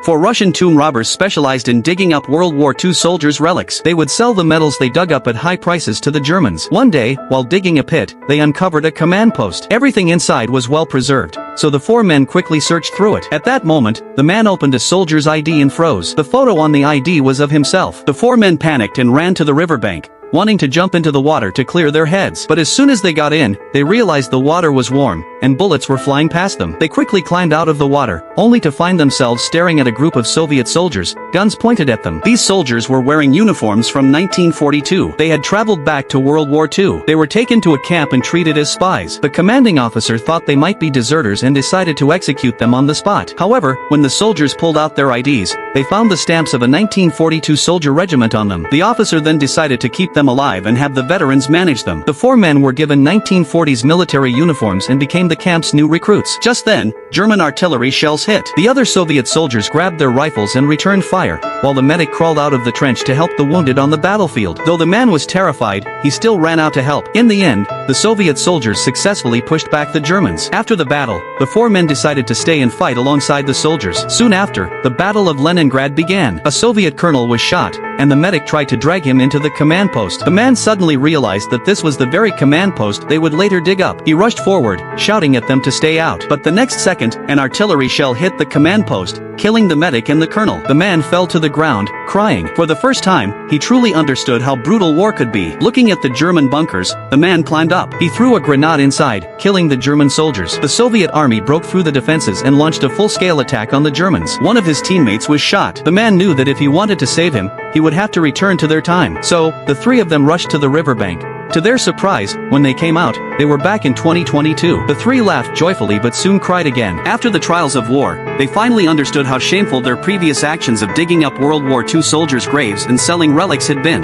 For Russian tomb robbers specialized in digging up World War II soldiers' relics. They would sell the metals they dug up at high prices to the Germans. One day, while digging a pit, they uncovered a command post. Everything inside was well preserved, so the four men quickly searched through it. At that moment, the man opened a soldier's ID and froze. The photo on the ID was of himself. The four men panicked and ran to the riverbank, wanting to jump into the water to clear their heads. But as soon as they got in, they realized the water was warm, and bullets were flying past them. They quickly climbed out of the water, only to find themselves staring at a group of Soviet soldiers, guns pointed at them. These soldiers were wearing uniforms from 1942. They had traveled back to World War II. They were taken to a camp and treated as spies. The commanding officer thought they might be deserters and decided to execute them on the spot. However, when the soldiers pulled out their IDs, they found the stamps of a 1942 soldier regiment on them. The officer then decided to keep them alive and have the veterans manage them. The four men were given 1940s military uniforms and became the camp's new recruits. Just then, German artillery shells hit. The other Soviet soldiers grabbed their rifles and returned fire, while the medic crawled out of the trench to help the wounded on the battlefield. Though the man was terrified, he still ran out to help. In the end, the Soviet soldiers successfully pushed back the Germans. After the battle, the four men decided to stay and fight alongside the soldiers. Soon after, the Battle of Leningrad began. A Soviet colonel was shot, and the medic tried to drag him into the command post. The man suddenly realized that this was the very command post they would later dig up. He rushed forward, shouting at them to stay out. But the next second, an artillery shell hit the command post, killing the medic and the colonel. The man fell to the ground, crying. For the first time, he truly understood how brutal war could be. Looking at the German bunkers, the man climbed up. He threw a grenade inside, killing the German soldiers. The Soviet army broke through the defenses and launched a full-scale attack on the Germans. One of his teammates was shot. The man knew that if he wanted to save him, he would have to return to their time. So, the three of them rushed to the riverbank. To their surprise, when they came out, they were back in 2022. The three laughed joyfully but soon cried again. After the trials of war, they finally understood how shameful their previous actions of digging up World War II soldiers' graves and selling relics had been.